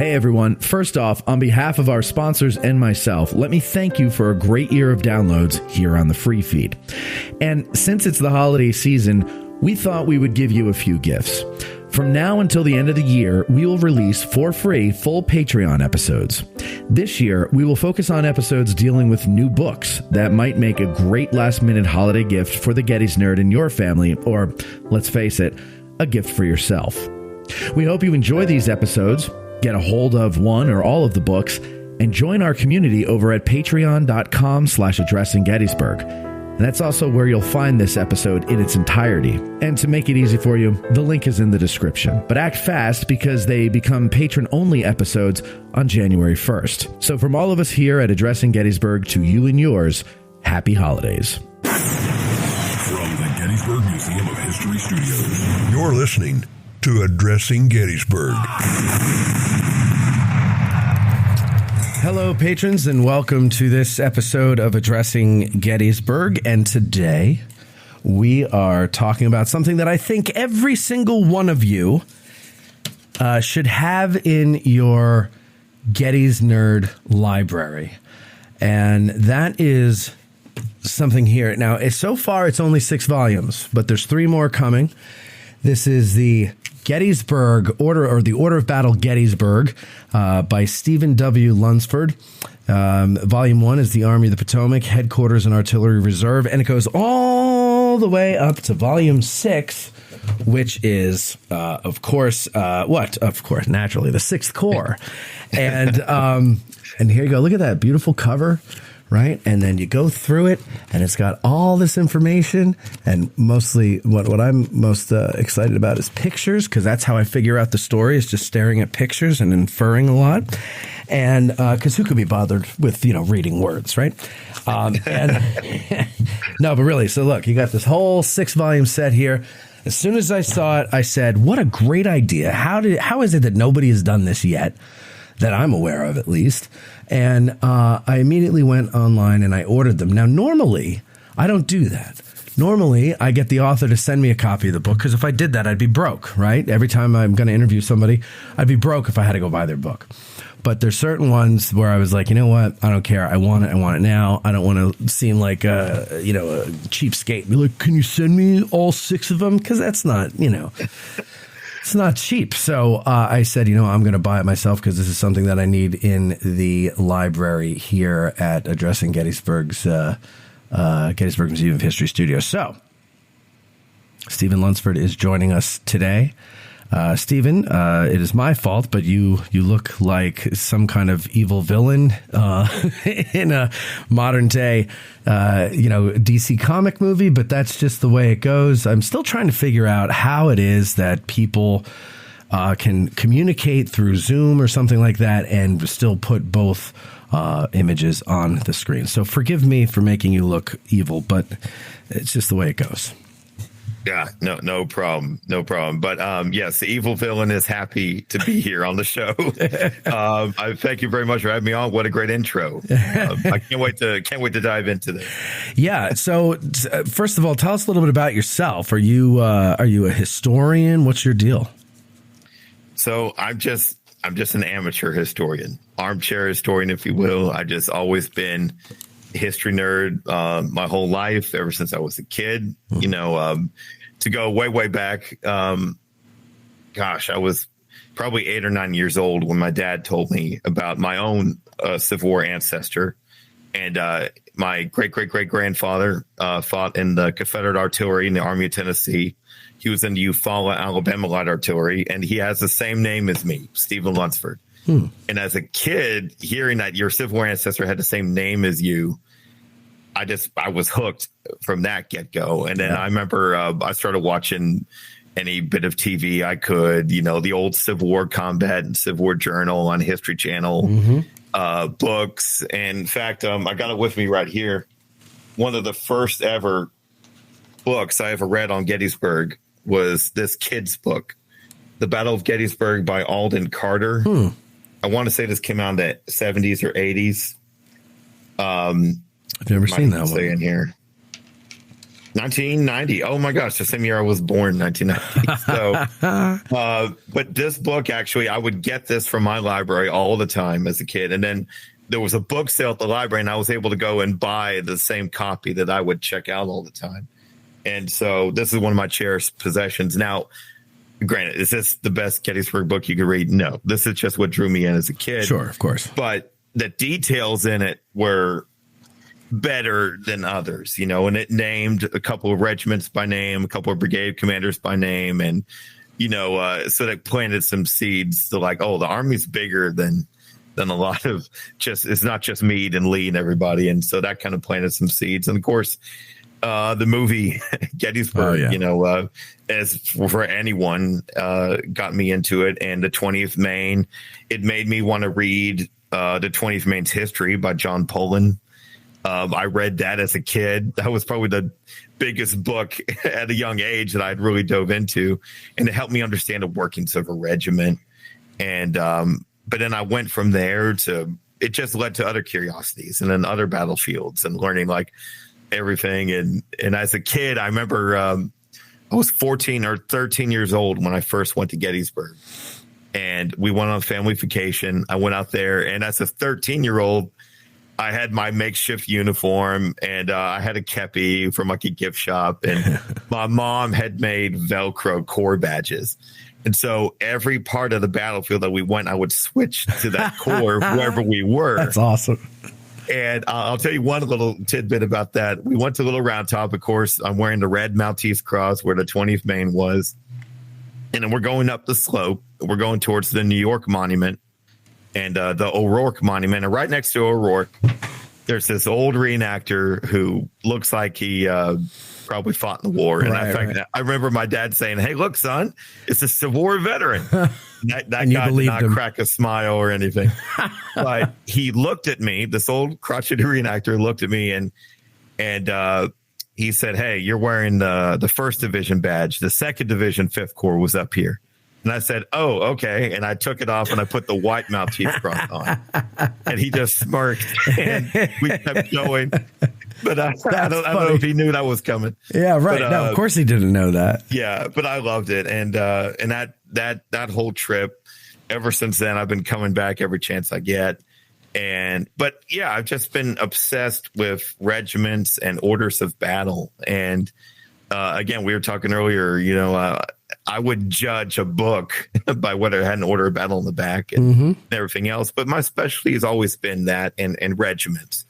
Hey everyone, first off, on behalf of our sponsors and myself, let me thank you for a great year of downloads here on the free feed. And since it's the holiday season, we thought we would give you a few gifts. From now until the end of the year, we will release for free full Patreon episodes. This year, we will focus on episodes dealing with new books that might make a great last-minute holiday gift for the Gettys nerd in your family, or, let's face it, a gift for yourself. We hope you enjoy these episodes, get a hold of one or all of the books, and join our community over at patreon.com/addressinggettysburg. And that's also where you'll find this episode in its entirety. And to make it easy for you, the link is in the description. But act fast because they become patron-only episodes on January 1st. So from all of us here at Addressing Gettysburg to you and yours, happy holidays. From the Gettysburg Museum of History Studios, you're listening to Addressing Gettysburg. Hello, patrons, and welcome to this episode of Addressing Gettysburg. And today we are talking about something that I think every single one of you should have in your Gettys Nerd library. And that is something here. Now, so far, it's only 6 volumes, but there's 3 more coming. This is the Gettysburg Order, or the Order of Battle Gettysburg, by Stephen W. Lunsford. Volume 1 is the Army of the Potomac, Headquarters and Artillery Reserve, and it goes all the way up to Volume 6, which is, of course, naturally, the 6th Corps. And here you go. Look at that beautiful cover. Right. And then you go through it and it's got all this information. And mostly what I'm most excited about is pictures, because that's how I figure out the story, is just staring at pictures and inferring a lot. And because who could be bothered with, reading words? Right. No, but really. So look, you got this whole 6-volume set here. As soon as I saw it, I said, what a great idea. How is it that nobody has done this yet? That I'm aware of, at least. And I immediately went online and I ordered them. Now, normally, I don't do that. Normally, I get the author to send me a copy of the book, because if I did that, I'd be broke, right? Every time I'm going to interview somebody, I'd be broke if I had to go buy their book. But there's certain ones where I was like, you know what? I don't care. I want it now. I don't want to seem like a cheapskate. Be like, can you send me all 6 of them? Because that's not, it's not cheap. So I said, I'm going to buy it myself, because this is something that I need in the library here at Addressing Gettysburg's Gettysburg Museum of History Studio. So Stephen Lunsford is joining us today. Stephen, it is my fault, but you look like some kind of evil villain in a modern day, DC comic movie, but that's just the way it goes. I'm still trying to figure out how it is that people can communicate through Zoom or something like that and still put both images on the screen. So forgive me for making you look evil, but it's just the way it goes. Yeah, no problem. But yes, the evil villain is happy to be here on the show. I thank you very much for having me on. What a great intro! I can't wait to dive into this. Yeah. So first of all, tell us a little bit about yourself. Are you a historian? What's your deal? So I'm just an amateur historian, armchair historian, if you will. I just always been a history nerd my whole life, ever since I was a kid. To go way back, I was probably 8 or 9 years old when my dad told me about my own Civil War ancestor. And my great-great-great-grandfather fought in the Confederate artillery in the Army of Tennessee. He was in the Eufaula, Alabama Light Artillery, and he has the same name as me, Stephen Lunsford. And as a kid, hearing that your Civil War ancestor had the same name as you, I was hooked from that get-go. And then I remember I started watching any bit of TV I could, the old Civil War Combat and Civil War Journal on History Channel, books. And in fact, I got it with me right here. One of the first ever books I ever read on Gettysburg was this kid's book, The Battle of Gettysburg by Alden Carter. I want to say this came out in the 70s or 80s. I've never seen that one. In here. 1990. Oh my gosh, the same year I was born, 1990. So, but this book, actually, I would get this from my library all the time as a kid. And then there was a book sale at the library, and I was able to go and buy the same copy that I would check out all the time. And so this is one of my cherished possessions. Now, granted, is this the best Gettysburg book you could read? No, this is just what drew me in as a kid. Sure, of course. But the details in it were better than others, you know, and it named a couple of regiments by name, a couple of brigade commanders by name. And, you know, so that planted some seeds to like, oh, the Army's bigger than a lot of just, it's not just Meade and Lee and everybody. And so that kind of planted some seeds. And of course, the movie Gettysburg, you know, as for anyone, got me into it. And the 20th Maine, it made me want to read the 20th Maine's history by John Poland. I read that as a kid. That was probably the biggest book at a young age that I'd really dove into, and it helped me understand the workings of a regiment. And but then I went from there to, it just led to other curiosities and then other battlefields and learning like everything. And as a kid, I remember I was 14 or 13 years old when I first went to Gettysburg, and we went on a family vacation. I went out there, and as a 13-year-old, I had my makeshift uniform, and I had a kepi from like a gift shop, and my mom had made Velcro Corps badges. And so every part of the battlefield that we went, I would switch to that Corps wherever we were. That's awesome. And I'll tell you one little tidbit about that. We went to Little Round Top. Of course, I'm wearing the red Maltese cross where the 20th Maine was. And then we're going up the slope. We're going towards the New York Monument and the O'Rourke Monument. And right next to O'Rourke, there's this old reenactor who looks like he probably fought in the war. And in fact, I remember my dad saying, "Hey, look, son, it's a Civil War veteran." That guy did not crack a smile or anything. But he looked at me, this old crotchety reenactor looked at me, and he said, "Hey, you're wearing the 1st Division badge. The 2nd Division 5th Corps was up here." And I said, "Oh, okay." And I took it off and I put the white Maltese cross on. And he just smirked, and we kept going. But I don't know if he knew that was coming. Yeah, right. But, no, of course he didn't know that. Yeah, but I loved it. And that whole trip, ever since then, I've been coming back every chance I get. But yeah, I've just been obsessed with regiments and orders of battle. And again, we were talking earlier, you know, I would judge a book by whether it had an order of battle in the back and everything else. But my specialty has always been that and regiments.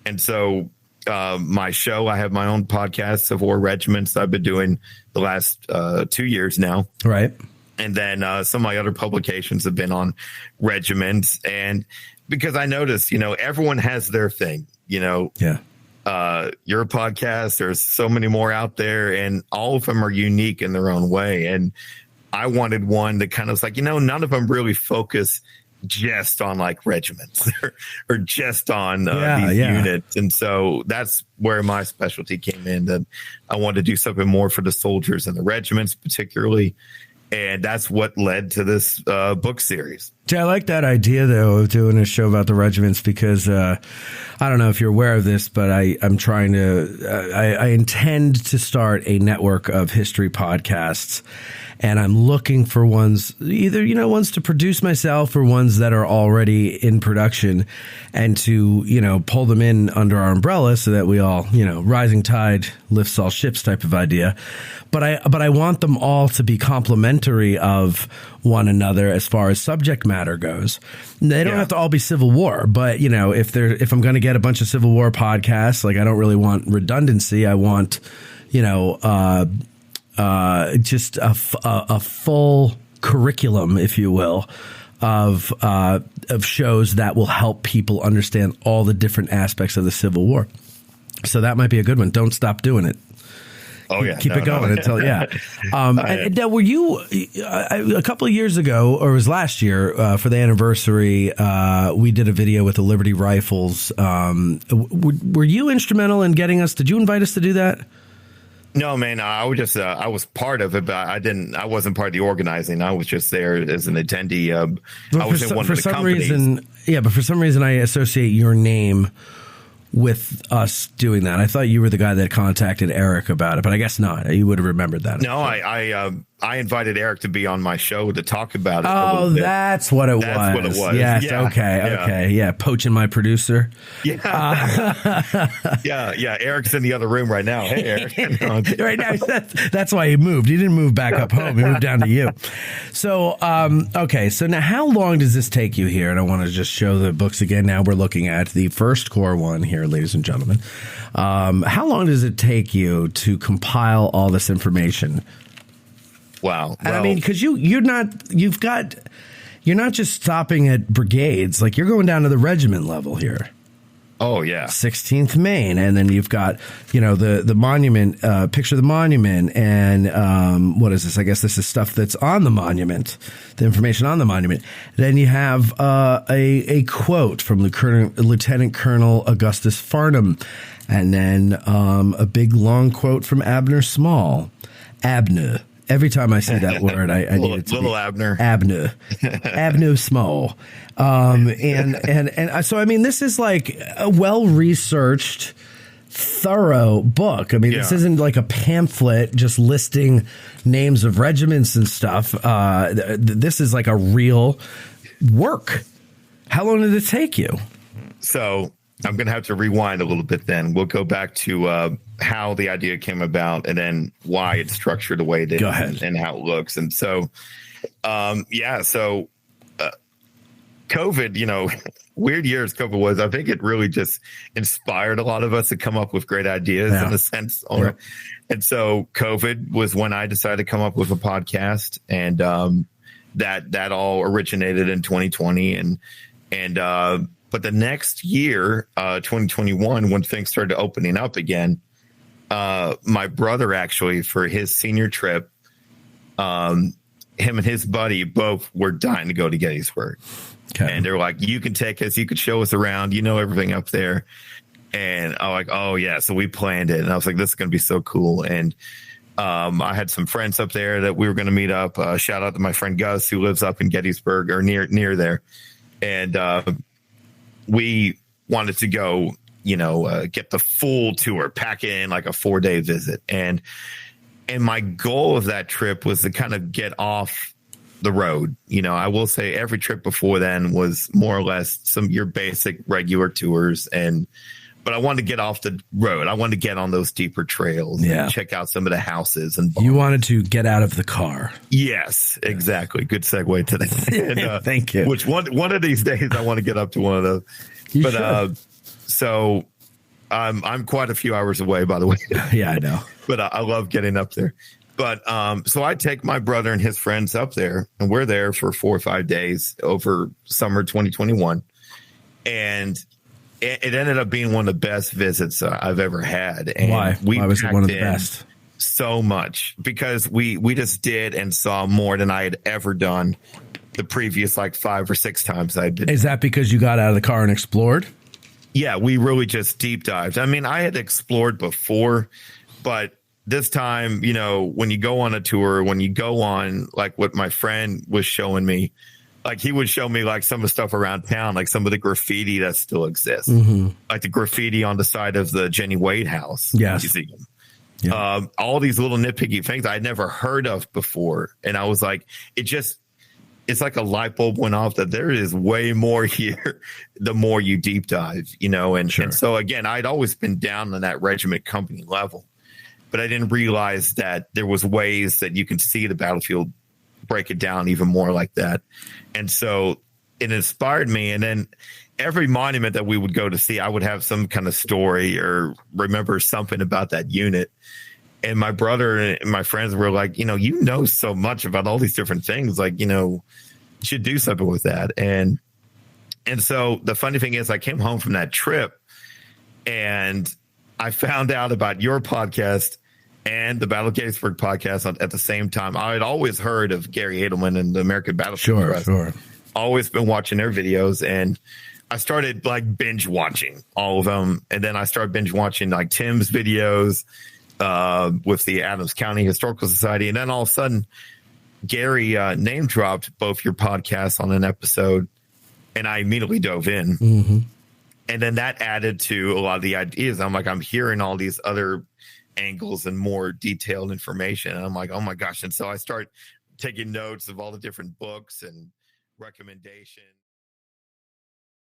And so my show, I have my own podcast, Civil War Regiments, I've been doing the last 2 years now. Right. And then some of my other publications have been on regiments. And because I noticed, you know, everyone has their thing, you know. Yeah. Your podcast, there's so many more out there, and all of them are unique in their own way. And I wanted one that kind of was like, you know, none of them really focus just on like regiments or just on these units. And so that's where my specialty came in, that I wanted to do something more for the soldiers and the regiments particularly. And that's what led to this book series. Yeah, I like that idea, though, of doing a show about the regiments, because I don't know if you're aware of this, but I'm trying to I intend to start a network of history podcasts. And I'm looking for ones, either, you know, ones to produce myself or ones that are already in production, and to, you know, pull them in under our umbrella so that we all, you know, rising tide lifts all ships type of idea. But I want them all to be complementary of one another as far as subject matter goes. They don't have to all be Civil War, but, you know, if I'm going to get a bunch of Civil War podcasts, like, I don't really want redundancy. I want, you know, just a full curriculum, if you will, of shows that will help people understand all the different aspects of the Civil War. So that might be a good one. Don't stop doing it. Oh yeah, keep it going until And were you a couple of years ago, or it was last year, for the anniversary? We did a video with the Liberty Rifles. Were you instrumental in getting us? Did you invite us to do that? No, man, I was just I was part of it, but I wasn't part of the organizing. I was just there as an attendee. I was in one of the companies. But for some reason, I associate your name with us doing that. I thought you were the guy that contacted Eric about it, but I guess not. You would have remembered that. No, I invited Eric to be on my show to talk about it. Oh, that's what it was. That's what it was. Yes. Yeah. Okay. Yeah. Poaching my producer. Yeah. Yeah. Eric's in the other room right now. Hey, Eric. Right now. That's why he moved. He didn't move back up home. He moved down to you. So, okay. So now how long does this take you here? And I want to just show the books again. Now we're looking at the first core one here, ladies and gentlemen. How long does it take you to compile all this information? Wow. And I mean, because you're not just stopping at brigades, like you're going down to the regiment level here. Oh yeah. 16th Maine. And then you've got, the monument, picture of the monument. And what is this? I guess this is stuff that's on the monument, the information on the monument. Then you have a quote from Lieutenant Colonel Augustus Farnham. And then a big long quote from Abner Small. Abner. Every time I say that word, I need it to little be Abner. Abner Small. And so, I mean, this is like a well-researched, thorough book. I mean, This isn't like a pamphlet just listing names of regiments and stuff. This is like a real work. How long did it take you? So I'm going to have to rewind a little bit then. We'll go back to how the idea came about and then why it's structured the way it is. Go ahead. And how it looks. And so, COVID, weird years COVID was, I think it really just inspired a lot of us to come up with great ideas in a sense. Yeah. And so COVID was when I decided to come up with a podcast, and that all originated in 2020. But the next year, 2021, when things started opening up again, my brother actually, for his senior trip, him and his buddy both were dying to go to Gettysburg. Okay. And they're like, you can take us, you could show us around, everything up there. And I'm like, oh yeah. So we planned it. And I was like, this is going to be so cool. And I had some friends up there that we were going to meet up. Shout out to my friend Gus, who lives up in Gettysburg or near there. And we wanted to go, get the full tour, pack in like a 4-day visit. And my goal of that trip was to kind of get off the road. I will say every trip before then was more or less your basic regular tours. But I wanted to get off the road. I wanted to get on those deeper trails and check out some of the houses. And you wanted to get out of the car. Yes, exactly. Good segue to that. And, thank you. Which one of these days I want to get up to one of those. So I'm quite a few hours away, by the way. Yeah, I know. But I love getting up there. But so I take my brother and his friends up there, and we're there for 4 or 5 days over summer 2021. And it ended up being one of the best visits I've ever had. And why was it one of the best? So much, because we just did and saw more than I had ever done the previous 5 or 6 times I'd been. Is that because you got out of the car and explored? Yeah, we really just deep dived. I mean, I had explored before, but this time, when you go on a tour, when you go on what my friend was showing me, he would show me some of the stuff around town, some of the graffiti that still exists, like the graffiti on the side of the Jenny Wade house. Yes. Museum. Yeah. All these little nitpicky things I'd never heard of before. And I was like, it's like a light bulb went off that there is way more here the more you deep dive, and so again, I'd always been down on that regiment company level, but I didn't realize that there was ways that you can see the battlefield, break it down even more like that. And so it inspired me. And then every monument that we would go to see, I would have some kind of story or remember something about that unit. And my brother and my friends were like, you know so much about all these different things. You should do something with that. And so the funny thing is I came home from that trip and I found out about your podcast and the Battle of Gettysburg podcast at the same time. I had always heard of Gary Edelman and the American Battlefield Press. Sure. Always been watching their videos, and I started binge watching all of them. And then I started binge watching Tim's videos with the Adams County Historical Society. And then all of a sudden, Gary name dropped both your podcasts on an episode, and I immediately dove in. Mm-hmm. And then that added to a lot of the ideas. I'm hearing all these other angles and more detailed information. And I'm like, oh my gosh. And so I start taking notes of all the different books and recommendations.